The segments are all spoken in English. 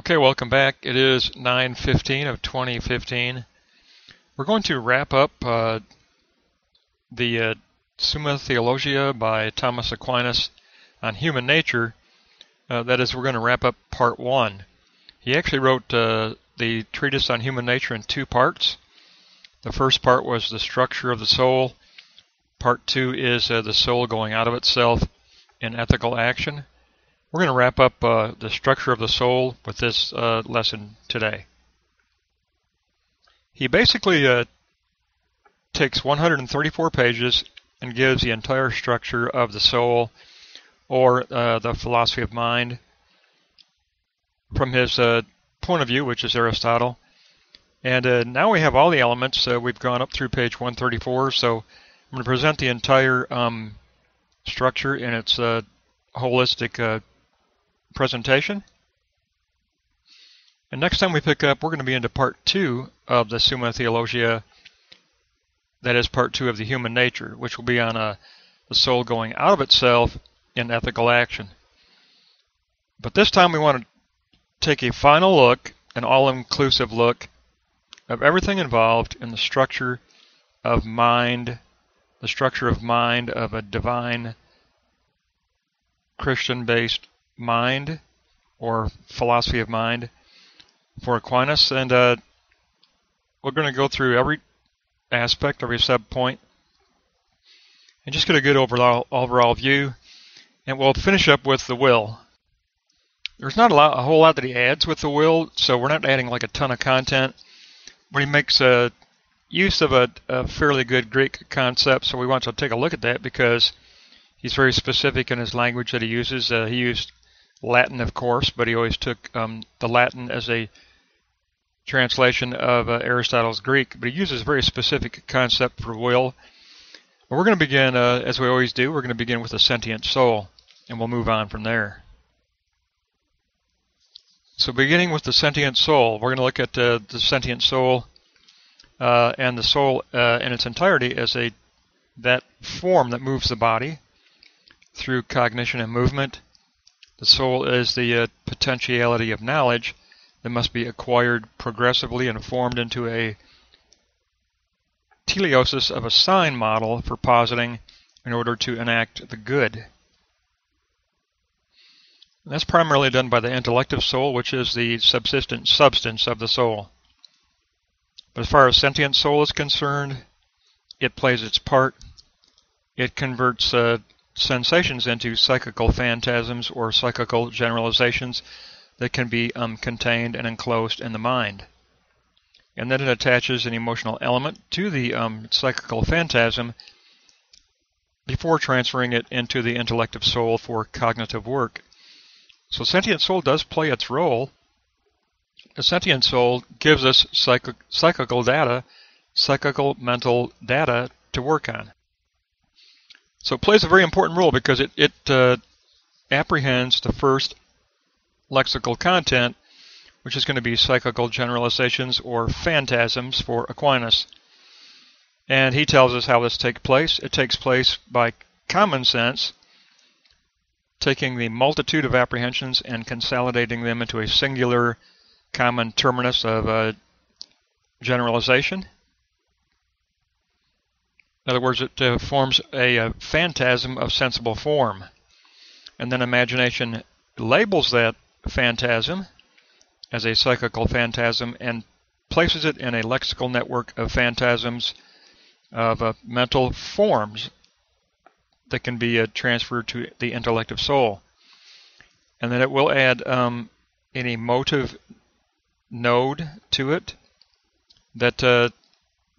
Okay, welcome back. It is 9/15 of 2015. We're going to wrap up the Summa Theologiae by Thomas Aquinas on human nature. That is, we're going to wrap up part 1. He actually wrote the treatise on human nature in 2 parts. The first part was the structure of the soul. Part 2 is the soul going out of itself in ethical action. We're going to wrap up the structure of the soul with this lesson today. He basically takes 134 pages and gives the entire structure of the soul, or the philosophy of mind, from his point of view, which is Aristotle. And now we have all the elements. We've gone up through page 134, so I'm going to present the entire structure in its holistic presentation. And next time we pick up, we're going to be into part 2 of the Summa Theologiae. That is part 2 of the human nature, which will be on the soul going out of itself in ethical action. But this time we want to take a final look, an all-inclusive look, of everything involved in the structure of mind, of a divine Christian-based mind, or philosophy of mind, for Aquinas. And we're going to go through every aspect, every sub-point, and just get a good overall view. And we'll finish up with the will. There's not a whole lot that he adds with the will, so we're not adding like a ton of content, but he makes use of a fairly good Greek concept, so we want to take a look at that because he's very specific in his language that he uses. He used Latin, of course, but he always took the Latin as a translation of Aristotle's Greek, but he uses a very specific concept for will. But we're going to begin, as we always do, we're going to begin with the sentient soul, and we'll move on from there. So beginning with the sentient soul, we're going to look at the sentient soul and the soul in its entirety as that form that moves the body through cognition and movement. The soul is the potentiality of knowledge that must be acquired progressively and formed into a teleosis of a sign model for positing in order to enact the good. And that's primarily done by the intellect of soul, which is the subsistent substance of the soul. But as far as sentient soul is concerned, it plays its part. It converts sensations into psychical phantasms or psychical generalizations that can be contained and enclosed in the mind. And then it attaches an emotional element to the psychical phantasm before transferring it into the intellect of soul for cognitive work. So sentient soul does play its role. The sentient soul gives us psychical mental data to work on. So it plays a very important role because it apprehends the first lexical content, which is going to be psychical generalizations or phantasms for Aquinas. And he tells us how this takes place. It takes place by common sense, taking the multitude of apprehensions and consolidating them into a singular common terminus of generalization. In other words, it forms a phantasm of sensible form. And then imagination labels that phantasm as a psychical phantasm and places it in a lexical network of phantasms of mental forms that can be transferred to the intellect of soul. And then it will add an emotive node to it that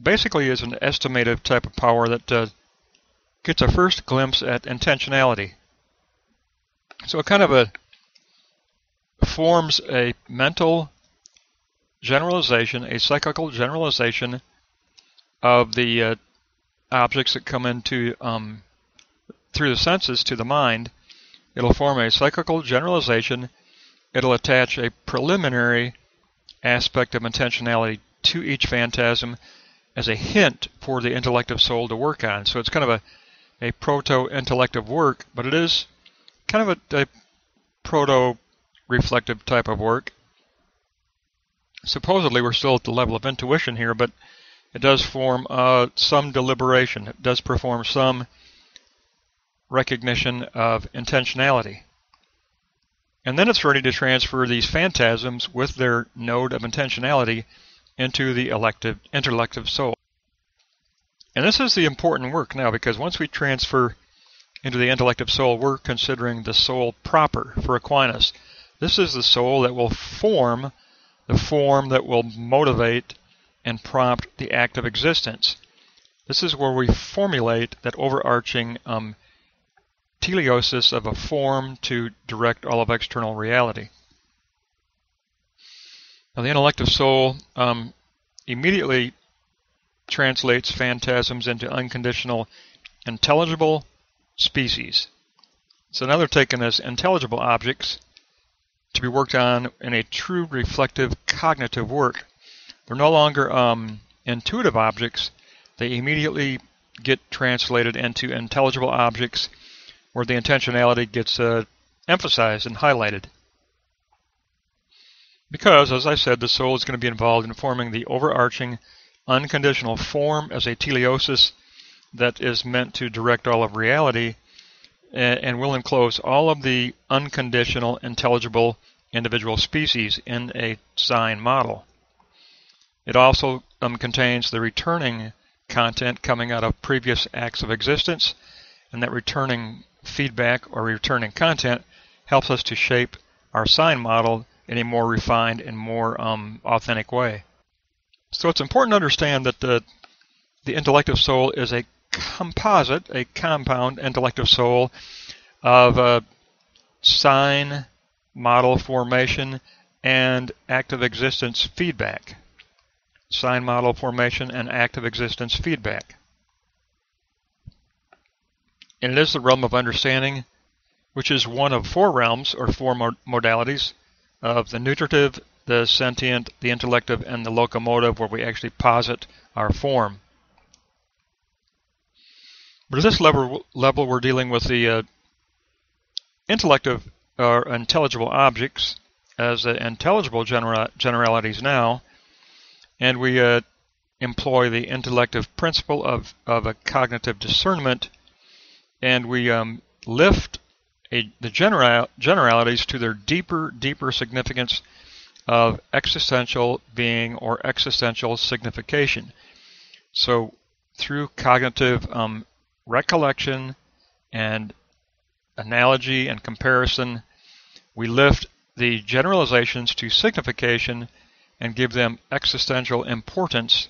basically is an estimative type of power that gets a first glimpse at intentionality. So it kind of forms a mental generalization, a psychical generalization of the objects that come into through the senses to the mind. It'll form a psychical generalization. It'll attach a preliminary aspect of intentionality to each phantasm as a hint for the intellect of soul to work on. So it's kind of a proto-intellective work, but it is kind of a proto-reflective type of work. Supposedly we're still at the level of intuition here, but it does form some deliberation. It does perform some recognition of intentionality. And then it's ready to transfer these phantasms with their node of intentionality into the intellect of soul. And this is the important work now, because once we transfer into the intellect of soul, we're considering the soul proper for Aquinas. This is the soul that will form the form that will motivate and prompt the act of existence. This is where we formulate that overarching teleosis of a form to direct all of external reality. Now, the intellect of soul immediately translates phantasms into unconditional intelligible species. So now they're taken as intelligible objects to be worked on in a true reflective cognitive work. They're no longer intuitive objects. They immediately get translated into intelligible objects where the intentionality gets emphasized and highlighted. Because, as I said, the soul is going to be involved in forming the overarching unconditional form as a teleosis that is meant to direct all of reality and will enclose all of the unconditional, intelligible individual species in a sign model. It also contains the returning content coming out of previous acts of existence, and that returning feedback or returning content helps us to shape our sign model in a more refined and more authentic way. So it's important to understand that the intellect of soul is a composite, a compound intellect of soul of sign model formation and active existence feedback. Sign model formation and active existence feedback. And it is the realm of understanding, which is one of four realms or four modalities of the nutritive, the sentient, the intellective, and the locomotive, where we actually posit our form. But at this level we're dealing with the intellective or intelligible objects as intelligible generalities now, and we employ the intellective principle of a cognitive discernment, and we lift the generalities to their deeper significance of existential being or existential signification. So through cognitive recollection and analogy and comparison, we lift the generalizations to signification and give them existential importance,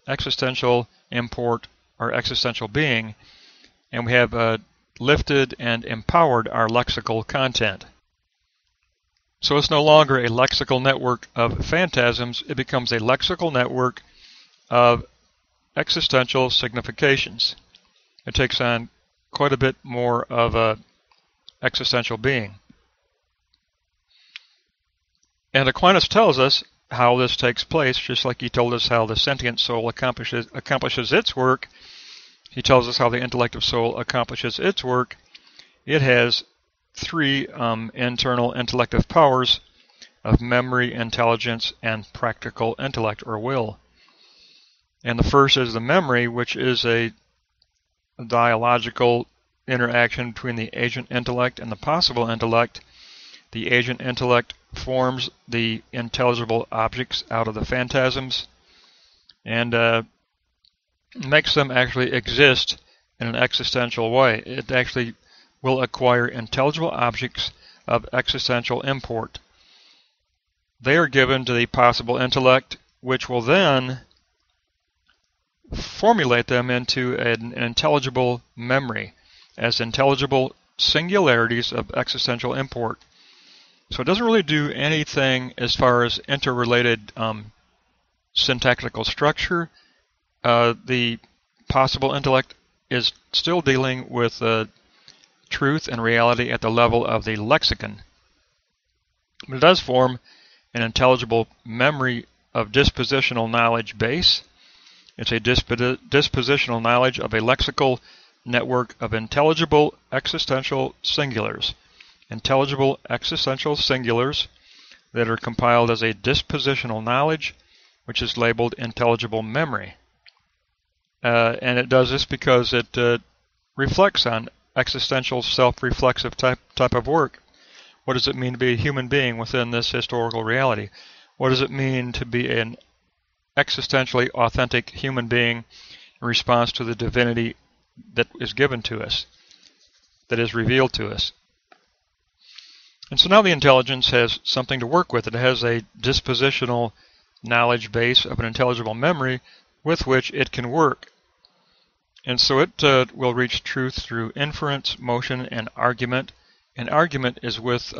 existential import, or existential being, and we have lifted and empowered our lexical content. So it's no longer a lexical network of phantasms, it becomes a lexical network of existential significations. It takes on quite a bit more of a existential being. And Aquinas tells us how this takes place, just like he told us how the sentient soul accomplishes its work. He tells us how the intellect of soul accomplishes its work. It has three internal intellective powers of memory, intelligence, and practical intellect or will. And the first is the memory, which is a dialogical interaction between the agent intellect and the possible intellect. The agent intellect forms the intelligible objects out of the phantasms and makes them actually exist in an existential way. It actually will acquire intelligible objects of existential import. They are given to the possible intellect, which will then formulate them into an intelligible memory as intelligible singularities of existential import. So it doesn't really do anything as far as interrelated syntactical structure. The possible intellect is still dealing with truth and reality at the level of the lexicon. But it does form an intelligible memory of dispositional knowledge base. It's a dispositional knowledge of a lexical network of intelligible existential singulars. Intelligible existential singulars that are compiled as a dispositional knowledge, which is labeled intelligible memory. And it does this because it reflects on existential self-reflexive type of work. What does it mean to be a human being within this historical reality? What does it mean to be an existentially authentic human being in response to the divinity that is given to us, that is revealed to us? And so now the intelligence has something to work with. It has a dispositional knowledge base of an intelligible memory with which it can work. And so it will reach truth through inference, motion, and argument. And argument is with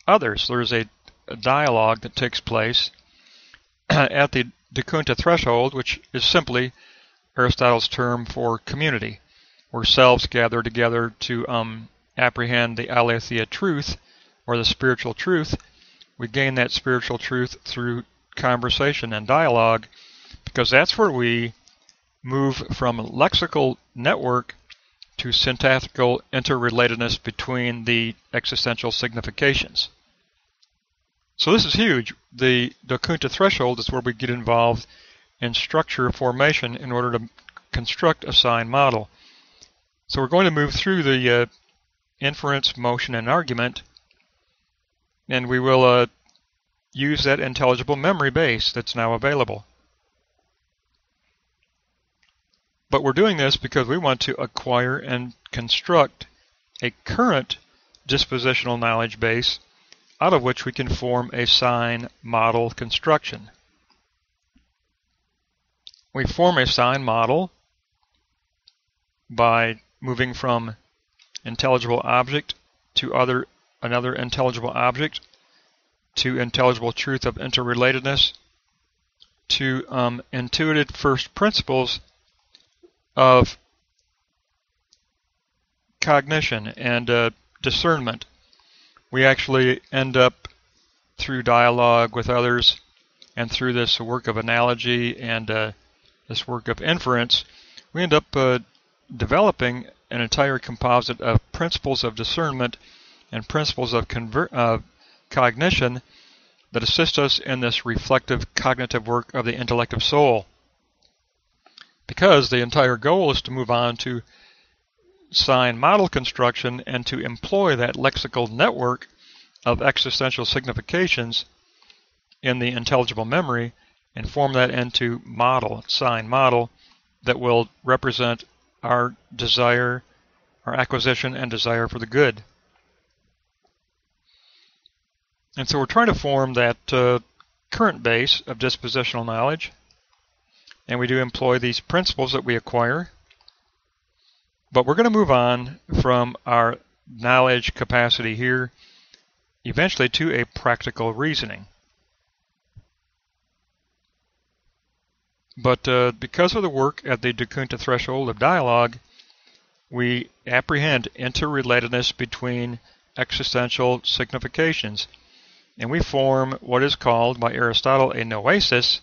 others. There's a dialogue that takes place at the De Kunta threshold, which is simply Aristotle's term for community, where selves gather together to apprehend the aletheia truth, or the spiritual truth. We gain that spiritual truth through conversation and dialogue, because that's where we move from lexical network to syntactical interrelatedness between the existential significations. So this is huge. The De Kunta threshold is where we get involved in structure formation in order to construct a sign model. So we're going to move through the inference, motion, and argument, and we will use that intelligible memory base that's now available. But we're doing this because we want to acquire and construct a current dispositional knowledge base out of which we can form a sign model construction. We form a sign model by moving from intelligible object to another intelligible object, to intelligible truth of interrelatedness, to intuitive first principles of cognition and discernment. We actually end up, through dialogue with others and through this work of analogy and this work of inference, we end up developing an entire composite of principles of discernment and principles of cognition that assist us in this reflective cognitive work of the intellect of soul. Because the entire goal is to move on to sign model construction and to employ that lexical network of existential significations in the intelligible memory and form that into model, sign model, that will represent our desire, our acquisition and desire for the good. And so we're trying to form that current base of dispositional knowledge, and we do employ these principles that we acquire. But we're going to move on from our knowledge capacity here eventually to a practical reasoning. But because of the work at the De Kunta threshold of dialogue, we apprehend interrelatedness between existential significations, and we form what is called by Aristotle a noesis,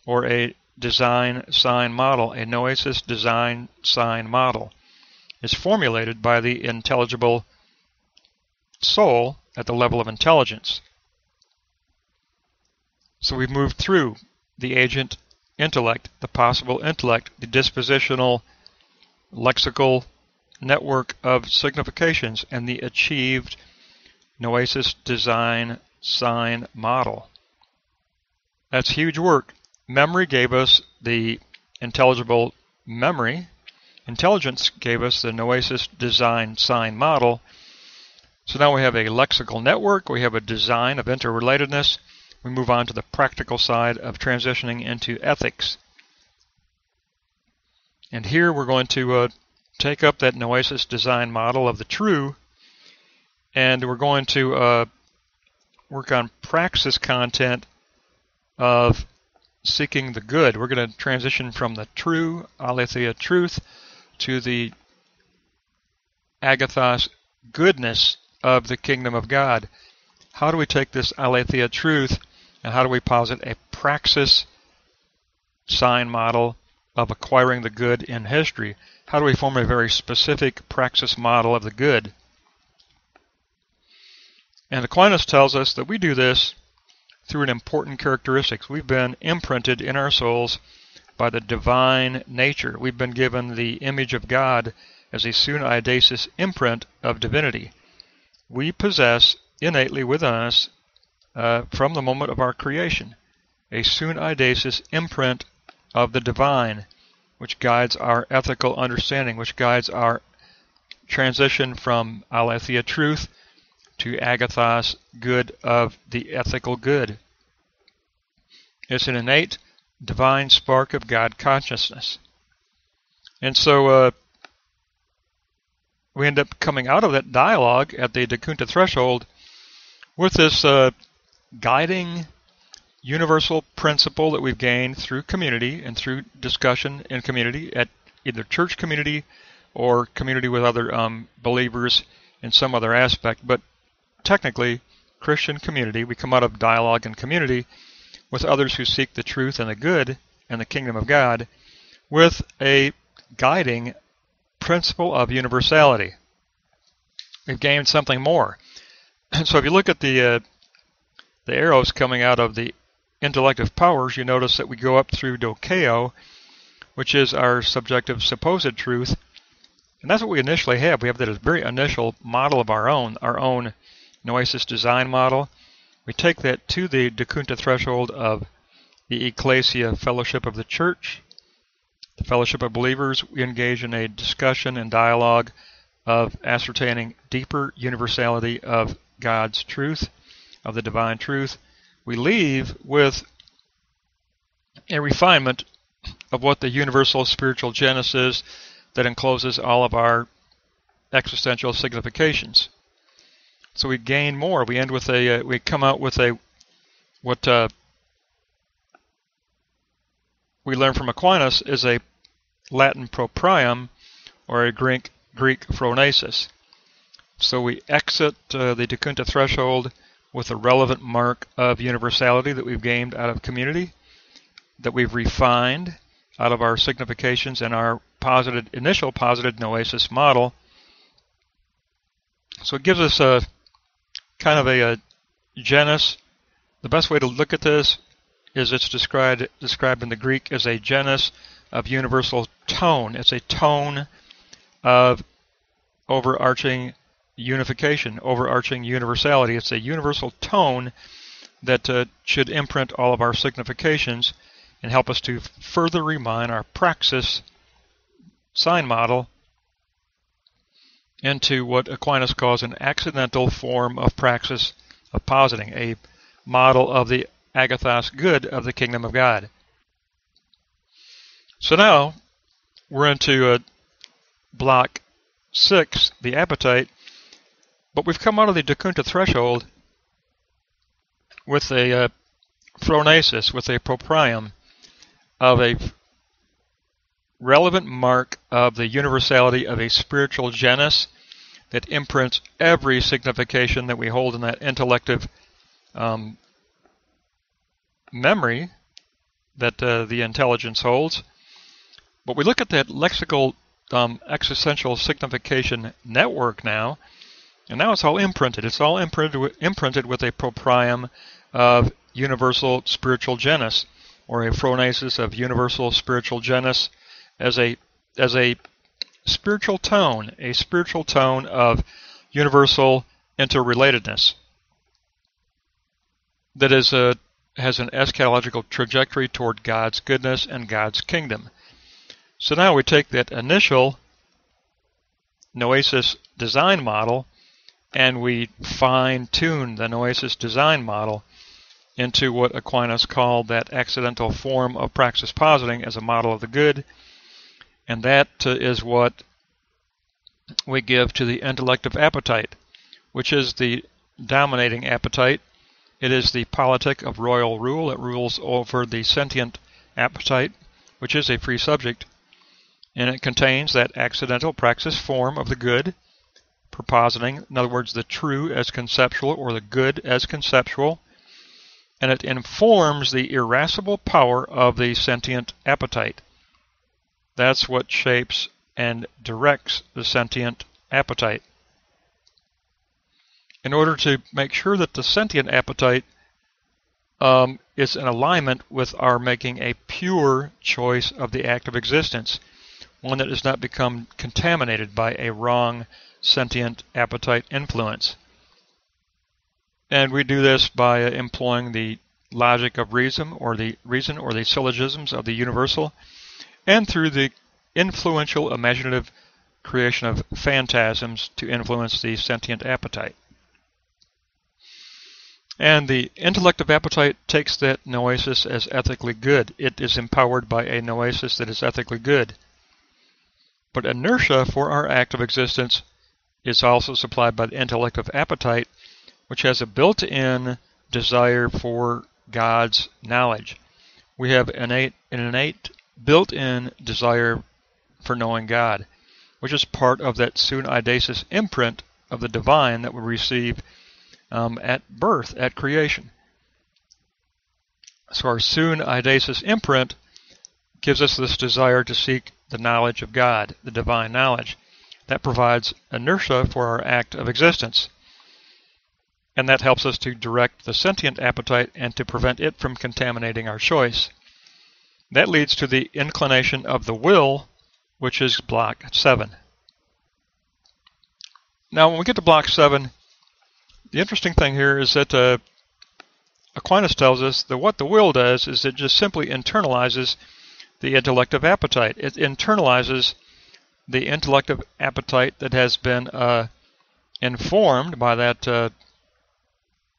or a design sign model. A noesis design sign model is formulated by the intelligible soul at the level of intelligence. So we've moved through the agent intellect, the possible intellect, the dispositional lexical network of significations, and the achieved noesis design sign model. That's huge work. Memory gave us the intelligible memory. Intelligence gave us the noesis design sign model. So now we have a lexical network, we have a design of interrelatedness. We move on to the practical side of transitioning into ethics. And here we're going to take up that noesis design model of the true, and we're going to work on praxis content of seeking the good. We're going to transition from the true, aletheia truth, to the agathos goodness of the kingdom of God. How do we take this aletheia truth and how do we posit a praxis sign model of acquiring the good in history? How do we form a very specific praxis model of the good? And Aquinas tells us that we do this through an important characteristic. We've been imprinted in our souls by the divine nature. We've been given the image of God as a summa idacis imprint of divinity. We possess innately within us, from the moment of our creation, a summa idacis imprint of the divine, which guides our ethical understanding, which guides our transition from aletheia, truth, to agathos, good of the ethical good. It's an innate divine spark of God consciousness. And so we end up coming out of that dialogue at the De Kunta threshold with this guiding universal principle that we've gained through community and through discussion in community, at either church community or community with other believers in some other aspect. But technically, Christian community, we come out of dialogue and community with others who seek the truth and the good and the kingdom of God with a guiding principle of universality. We've gained something more. And so if you look at the arrows coming out of the intellective powers, you notice that we go up through dokeo, which is our subjective supposed truth. And that's what we initially have. We have that very initial model of our own noesis design model. We take that to the De Kunta threshold of the ecclesia fellowship of the church, the fellowship of believers. We engage in a discussion and dialogue of ascertaining deeper universality of God's truth, of the divine truth. We leave with a refinement of what the universal spiritual genus is that encloses all of our existential significations. So we gain more. We end with we come out with what we learn from Aquinas is a Latin proprium, or a Greek phronesis. So we exit the De Kunta threshold with a relevant mark of universality that we've gained out of community, that we've refined out of our significations and our initial posited noesis model. So it gives us a kind of a genus. The best way to look at this is it's described in the Greek as a genus of universal tone. It's a tone of overarching unification, overarching universality. It's a universal tone that should imprint all of our significations and help us to further refine our praxis sign model into what Aquinas calls an accidental form of praxis of positing, a model of the agathos good of the kingdom of God. So now we're into block 6, the appetite, but we've come out of the De Kunta threshold with a phronesis, with a proprium of a relevant mark of the universality of a spiritual genus that imprints every signification that we hold in that intellective memory that the intelligence holds. But we look at that lexical existential signification network now, and now it's all imprinted. It's all imprinted with a proprium of universal spiritual genus, or a phronesis of universal spiritual genus, as a spiritual tone of universal interrelatedness that is has an eschatological trajectory toward God's goodness and God's kingdom. So now we take that initial noesis design model and we fine-tune the noesis design model into what Aquinas called that accidental form of praxis positing as a model of the good. And that is what we give to the intellect of appetite, which is the dominating appetite. It is the politic of royal rule. It rules over the sentient appetite, which is a free subject. And it contains that accidental praxis form of the good, propositing, in other words, the true as conceptual or the good as conceptual. And it informs the irascible power of the sentient appetite. That's what shapes and directs the sentient appetite. in order to make sure that the sentient appetite is in alignment with our making a pure choice of the act of existence, one that does not become contaminated by a wrong sentient appetite influence. And we do this by employing the logic of reason or the syllogisms of the universal, and through the influential imaginative creation of phantasms to influence the sentient appetite. And the intellect of appetite takes that noesis as ethically good. It is empowered by a noesis that is ethically good. But inertia for our act of existence is also supplied by the intellect of appetite, which has a built-in desire for God's knowledge. We have an innate built-in desire for knowing God, which is part of that sun eidesis imprint of the divine that we receive at birth, at creation. So our sun eidesis imprint gives us this desire to seek the knowledge of God, the divine knowledge. That provides inertia for our act of existence. And that helps us to direct the sentient appetite and to prevent it from contaminating our choice. That leads to the inclination of the will, which is block 7. Now, when we get to block 7, the interesting thing here is that Aquinas tells us that what the will does is it just simply internalizes the intellect of appetite. It internalizes the intellect of appetite that has been informed by that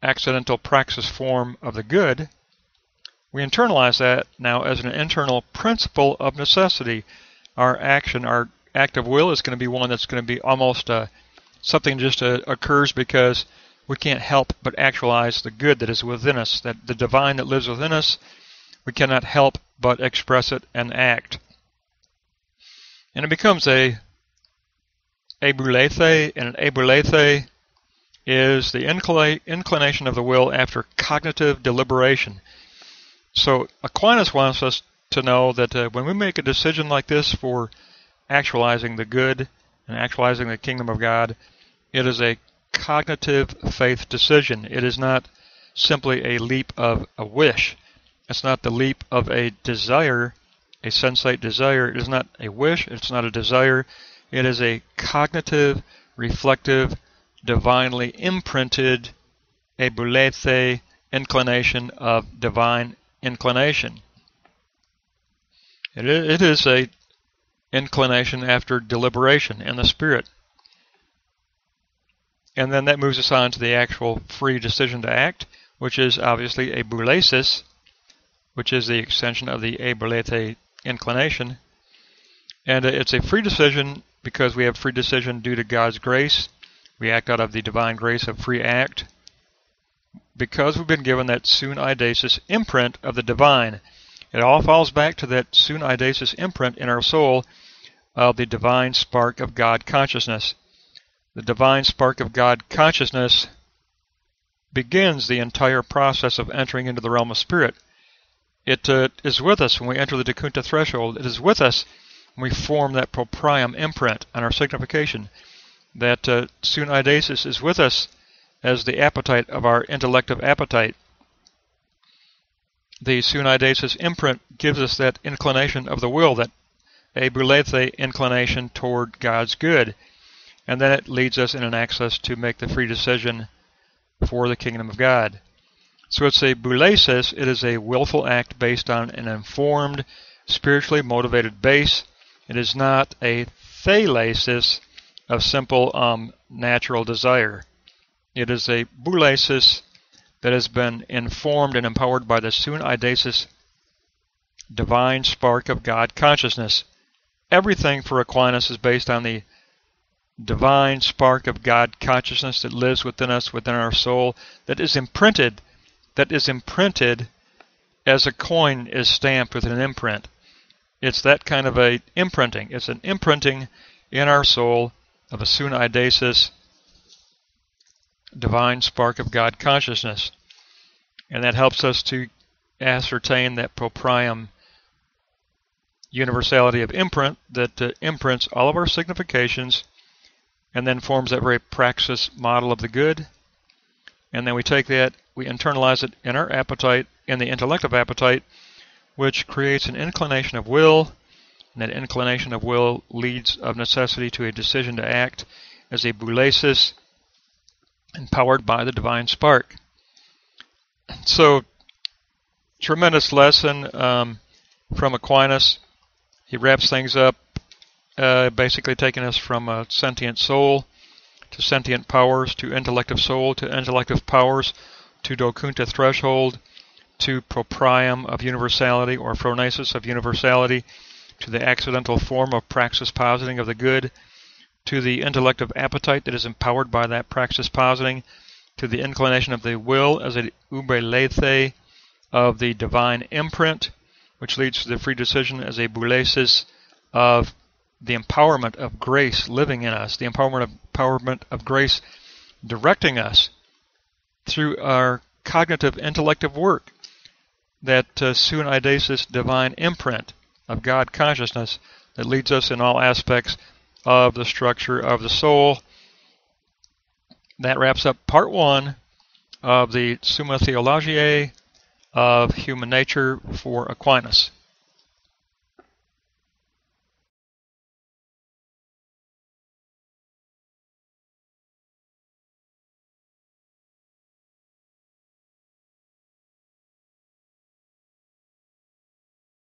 accidental praxis form of the good. We internalize that now as an internal principle of necessity. Our action, our act of will is going to be one that's going to be almost something just occurs because we can't help but actualize the good that is within us, that the divine that lives within us. We cannot help but express it and act. And it becomes a ebulethe, and an ebulethe is the inclination of the will after cognitive deliberation. So Aquinas wants us to know that when we make a decision like this for actualizing the good and actualizing the kingdom of God, it is a cognitive faith decision. It is not simply a leap of a wish. It's not the leap of a desire, a sensate desire. It is not a wish. It's not a desire. It is a cognitive, reflective, divinely imprinted ebulethe inclination of divine inclination. It is a inclination after deliberation in the spirit. And then that moves us on to the actual free decision to act, which is obviously a boulesis, which is the extension of the ebulethe inclination. And it's a free decision because we have free decision due to God's grace. We act out of the divine grace of free act because we've been given that sun eidesis imprint of the divine. It all falls back to that sun eidesis imprint in our soul of the divine spark of God consciousness. The divine spark of God consciousness begins the entire process of entering into the realm of spirit. It is with us when we enter the Decunta threshold. It is with us when we form that proprium imprint on our signification. That sun eidesis is with us as the appetite of our intellect of appetite. The sun eidesis imprint gives us that inclination of the will, that ebulethe inclination toward God's good. And then it leads us in an access to make the free decision for the kingdom of God. So it's a boulesis. It is a willful act based on an informed, spiritually motivated base. It is not a thelesis of simple natural desire. It is a boulesis that has been informed and empowered by the sun eidesis divine spark of God consciousness. Everything for Aquinas is based on the divine spark of God consciousness that lives within us, within our soul, that is imprinted as a coin is stamped with an imprint. It's that kind of a imprinting. It's an imprinting in our soul of a sun eidesis divine spark of God consciousness. And that helps us to ascertain that proprium universality of imprint that imprints all of our significations and then forms that very praxis model of the good and then we take that, we internalize it in our appetite, in the intellective appetite, which creates an inclination of will, and that inclination of will leads of necessity to a decision to act as a boulesis, empowered by the divine spark. So, tremendous lesson from Aquinas. He wraps things up, basically taking us from a sentient soul to sentient powers, to intellect of soul, to intellect of powers, to docunta threshold, to proprium of universality, or phronesis of universality, to the accidental form of praxis positing of the good, to the intellect of appetite that is empowered by that praxis positing, to the inclination of the will as a ube lethe of the divine imprint, which leads to the free decision as a boulesis of the empowerment of grace living in us, the empowerment of grace directing us through our cognitive intellective work, that sui eidesis divine imprint of God consciousness that leads us in all aspects of the structure of the soul. That wraps up part 1 of the Summa Theologiae of human nature for Aquinas.